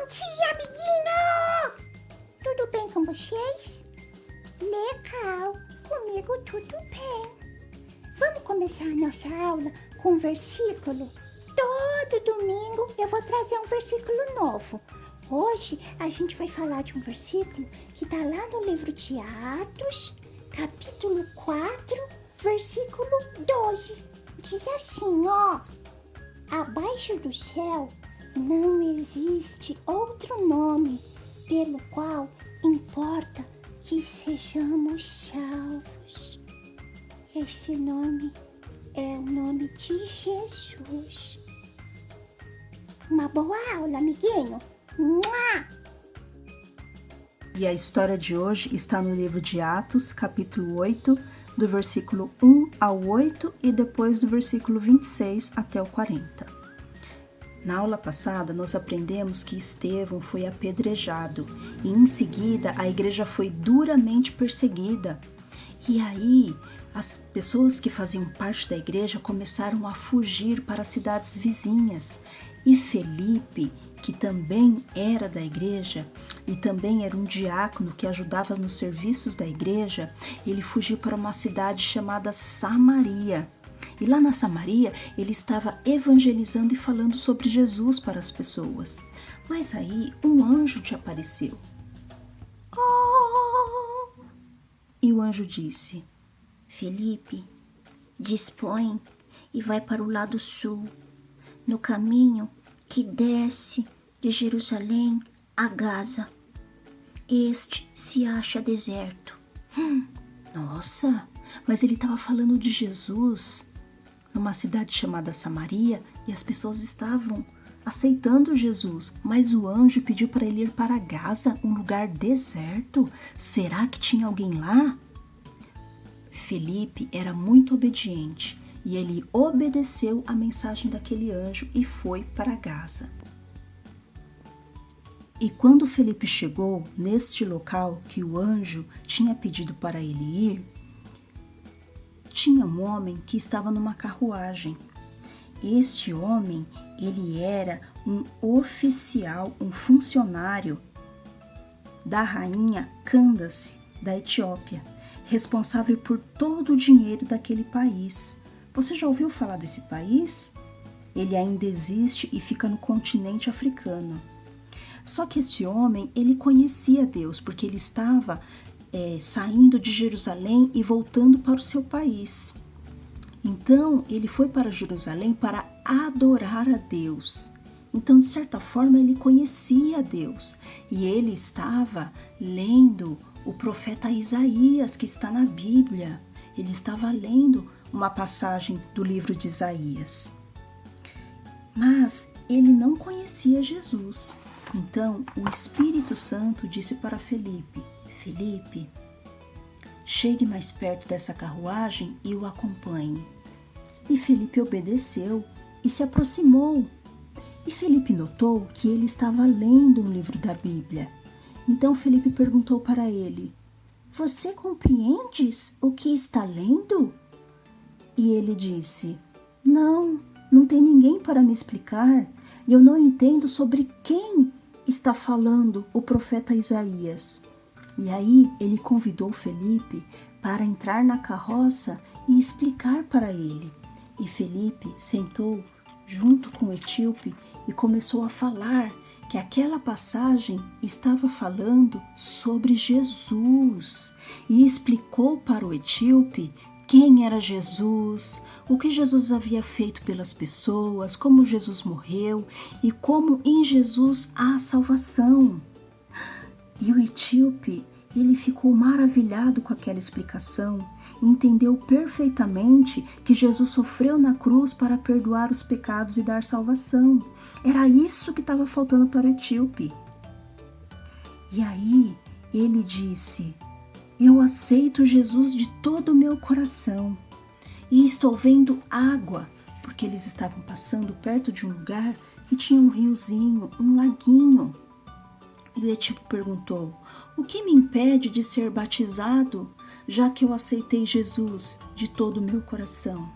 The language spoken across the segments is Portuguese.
Bom dia, amiguinho! Tudo bem com vocês? Legal, comigo tudo bem. Vamos começar a nossa aula com um versículo? Todo domingo eu vou trazer um versículo novo. Hoje a gente vai falar de um versículo que está lá no livro de Atos, capítulo 4, versículo 12. Diz assim, ó: abaixo do céu não existe outro nome pelo qual importa que sejamos salvos. Esse nome é o nome de Jesus. Uma boa aula, amiguinho. Mua! E a história de hoje está no livro de Atos, capítulo 8, do versículo 1 ao 8 e depois do versículo 26 até o 40. Na aula passada, nós aprendemos que Estevão foi apedrejado e, em seguida, a igreja foi duramente perseguida. E aí, as pessoas que faziam parte da igreja começaram a fugir para as cidades vizinhas. E Felipe, que também era da igreja e também era um diácono que ajudava nos serviços da igreja, ele fugiu para uma cidade chamada Samaria. E lá na Samaria, ele estava evangelizando e falando sobre Jesus para as pessoas. Mas aí, um anjo te apareceu. Oh! E o anjo disse: Felipe, dispõe e vai para o lado sul, no caminho que desce de Jerusalém a Gaza. Este se acha deserto. Nossa, mas ele estava falando de Jesus numa cidade chamada Samaria e as pessoas estavam aceitando Jesus, mas o anjo pediu para ele ir para Gaza, um lugar deserto. Será que tinha alguém lá? Felipe era muito obediente e ele obedeceu a mensagem daquele anjo e foi para Gaza. E quando Felipe chegou neste local que o anjo tinha pedido para ele ir, tinha um homem que estava numa carruagem. Este homem, ele era um oficial, um funcionário da rainha Candace, da Etiópia, responsável por todo o dinheiro daquele país. Você já ouviu falar desse país? Ele ainda existe e fica no continente africano. Só que esse homem, ele conhecia Deus, porque ele estava saindo de Jerusalém e voltando para o seu país. Então, ele foi para Jerusalém para adorar a Deus. Então, de certa forma, ele conhecia Deus. E ele estava lendo o profeta Isaías, que está na Bíblia. Ele estava lendo uma passagem do livro de Isaías. Mas ele não conhecia Jesus. Então, o Espírito Santo disse para Felipe: Felipe, chegue mais perto dessa carruagem e o acompanhe. E Felipe obedeceu e se aproximou. E Felipe notou que ele estava lendo um livro da Bíblia. Então Felipe perguntou para ele: você compreendes o que está lendo? E ele disse: não tem ninguém para me explicar e eu não entendo sobre quem está falando o profeta Isaías. E aí ele convidou Felipe para entrar na carroça e explicar para ele. E Felipe sentou junto com o etíope e começou a falar que aquela passagem estava falando sobre Jesus. E explicou para o etíope quem era Jesus, o que Jesus havia feito pelas pessoas, como Jesus morreu e como em Jesus há salvação. E o etíope, ele ficou maravilhado com aquela explicação, entendeu perfeitamente que Jesus sofreu na cruz para perdoar os pecados e dar salvação. Era isso que estava faltando para o etíope. E aí ele disse: eu aceito Jesus de todo o meu coração e estou vendo água, porque eles estavam passando perto de um lugar que tinha um riozinho, um laguinho. E o etíope perguntou: o que me impede de ser batizado, já que eu aceitei Jesus de todo o meu coração?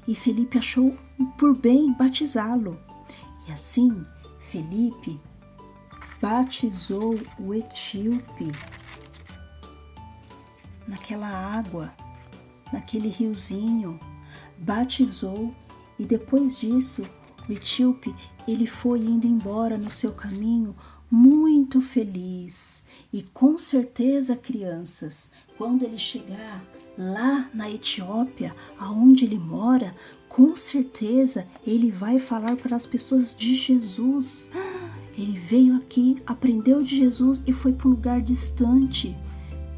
E Felipe achou por bem batizá-lo. E assim, Felipe batizou o etíope naquela água, naquele riozinho, batizou, e depois disso o etíope ele foi indo embora no seu caminho muito feliz. E com certeza, crianças, quando ele chegar lá na Etiópia, aonde ele mora, com certeza ele vai falar para as pessoas de Jesus. Ele veio aqui, aprendeu de Jesus e foi para um lugar distante.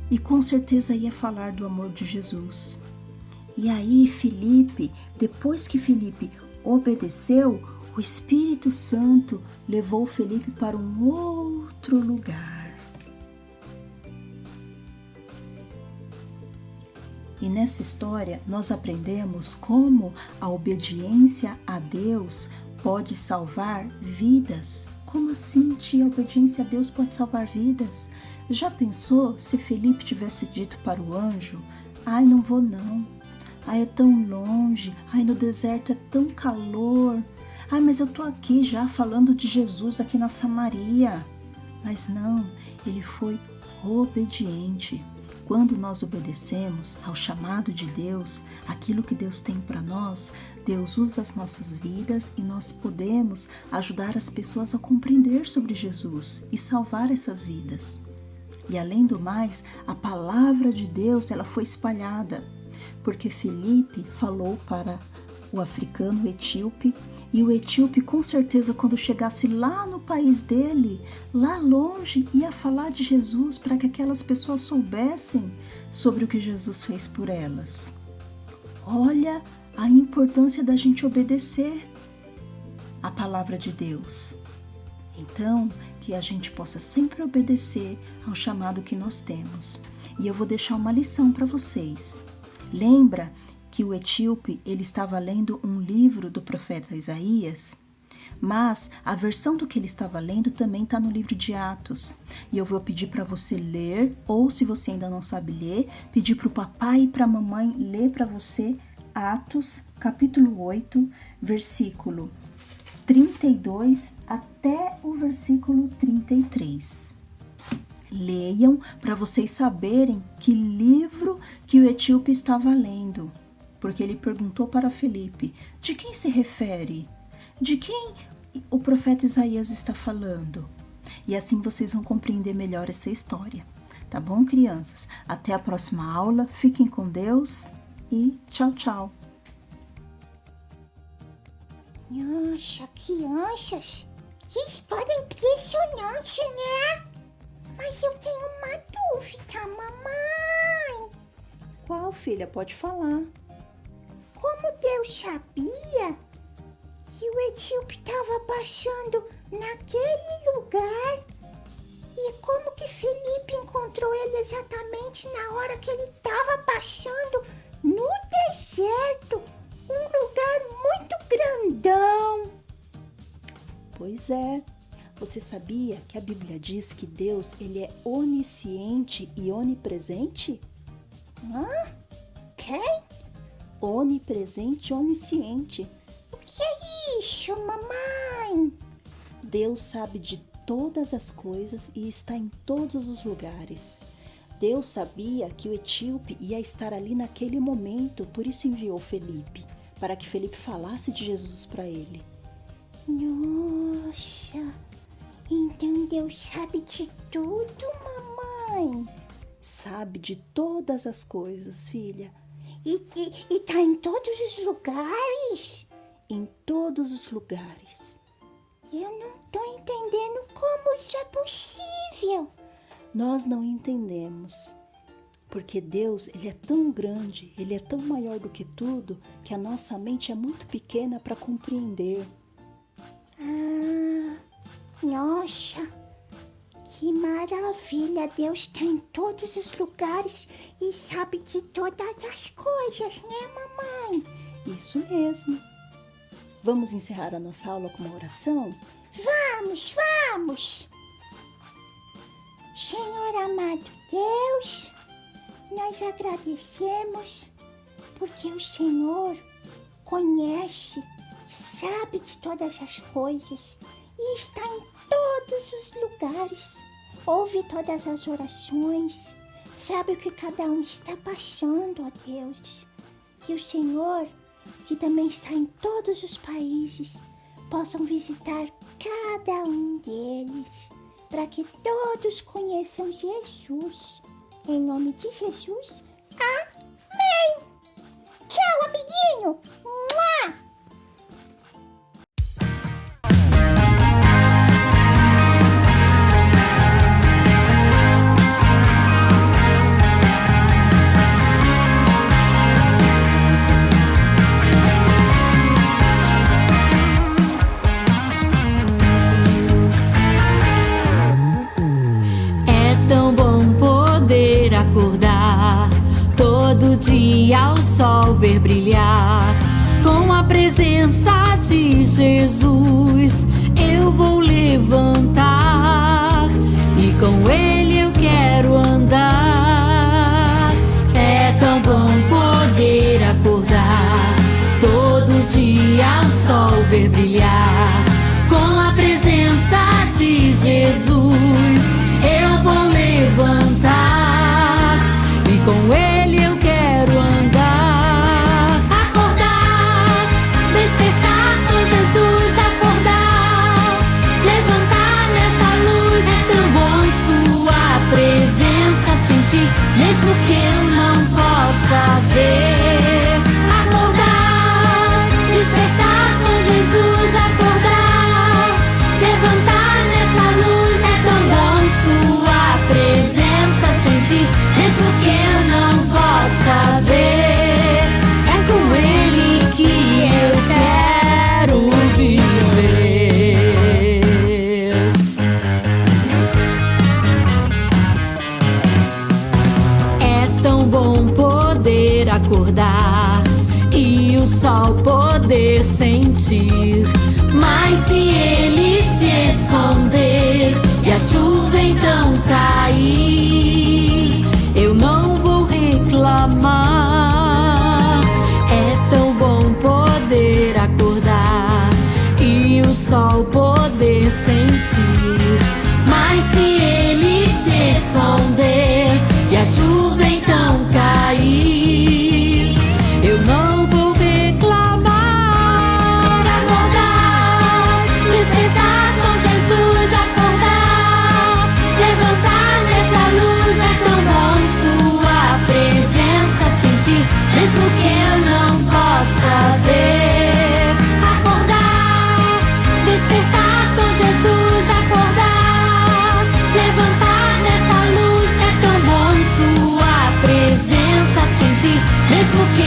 E com certeza ia falar do amor de Jesus. E aí Filipe, depois que Filipe obedeceu, o Espírito Santo levou Filipe para um outro lugar. E nessa história nós aprendemos como a obediência a Deus pode salvar vidas. Como assim, tia? A obediência a Deus pode salvar vidas? Já pensou se Felipe tivesse dito para o anjo: ai, não vou não, ai, é tão longe, ai, no deserto é tão calor, ai, mas eu tô aqui já falando de Jesus aqui na Samaria. Mas não, ele foi obediente. Quando nós obedecemos ao chamado de Deus, aquilo que Deus tem para nós, Deus usa as nossas vidas e nós podemos ajudar as pessoas a compreender sobre Jesus e salvar essas vidas. E além do mais, a palavra de Deus ela foi espalhada, porque Filipe falou para o africano, o etíope, e o etíope com certeza quando chegasse lá no país dele, lá longe, ia falar de Jesus para que aquelas pessoas soubessem sobre o que Jesus fez por elas. Olha a importância da gente obedecer a palavra de Deus. Então, que a gente possa sempre obedecer ao chamado que nós temos. E eu vou deixar uma lição para vocês. Lembra que o etíope ele estava lendo um livro do profeta Isaías? Mas a versão do que ele estava lendo também está no livro de Atos. E eu vou pedir para você ler, ou se você ainda não sabe ler, pedir para o papai e para a mamãe ler para você Atos, capítulo 8, versículo 32 até o versículo 33. Leiam para vocês saberem que livro que o etíope estava lendo, porque ele perguntou para Filipe: de quem se refere? De quem o profeta Isaías está falando? E assim vocês vão compreender melhor essa história. Tá bom, crianças? Até a próxima aula. Fiquem com Deus e tchau, tchau. Nossa, crianças, que história impressionante, né? Mas eu tenho uma dúvida, mamãe. Qual, filha? Pode falar. Como Deus sabia que o etíope estava passando naquele lugar? E como que Filipe encontrou ele exatamente na hora que ele estava passando no deserto? Um lugar muito grandão. Pois é. Você sabia que a Bíblia diz que Deus ele é onisciente e onipresente? Hã? Quem? Onipresente e onisciente. O que é isso, mamãe? Deus sabe de todas as coisas e está em todos os lugares. Deus sabia que o etíope ia estar ali naquele momento, por isso enviou Felipe, para que Felipe falasse de Jesus para ele. Nossa, então Deus sabe de tudo, mamãe. Sabe de todas as coisas, filha. E tá em todos os lugares? Em todos os lugares. Eu não tô entendendo como isso é possível. Nós não entendemos, porque Deus ele é tão grande, ele é tão maior do que tudo, que a nossa mente é muito pequena para compreender. Ah, nossa, que maravilha! Deus está em todos os lugares e sabe de todas as coisas, né, mamãe? Isso mesmo. Vamos encerrar a nossa aula com uma oração? Vamos, vamos! Senhor amado Deus, nós agradecemos porque o Senhor conhece, sabe de todas as coisas e está em todos os lugares, ouve todas as orações, sabe o que cada um está passando, ó Deus. Que o Senhor, que também está em todos os países, possam visitar cada um deles, para que todos conheçam Jesus. Em nome de Jesus, amém! Tchau, amiguinho! Mua! Acordar todo dia ao sol ver brilhar, com a presença de Jesus eu vou levantar e com ele eu quero andar. É tão bom poder acordar todo dia ao sol ver brilhar, com a presença de Jesus eu vou levantar. Com ele eu quero andar. Acordar, despertar com Jesus, acordar, levantar nessa luz. É tão bom sua presença sentir, mesmo que eu não possa ver. Acordar, despertar com Jesus, acordar, levantar nessa luz. É tão bom sua presença sentir, mesmo que eu não possa ver. É com ele que eu quero viver. É tão bom poder acordar e o sol poder sentir, mas se ele se esconder e a chuva então cair, eu não vou reclamar. É tão bom poder acordar e o sol poder sentir, mas se ele se esconder e a chuva então cair, eu não vou reclamar. Acordar, despertar com Jesus, acordar, levantar nessa luz. É tão bom sua presença sentir, mesmo que eu não possa ver. Acordar, despertar com Jesus, acordar, levantar nessa luz. É tão bom sua presença sentir, mesmo que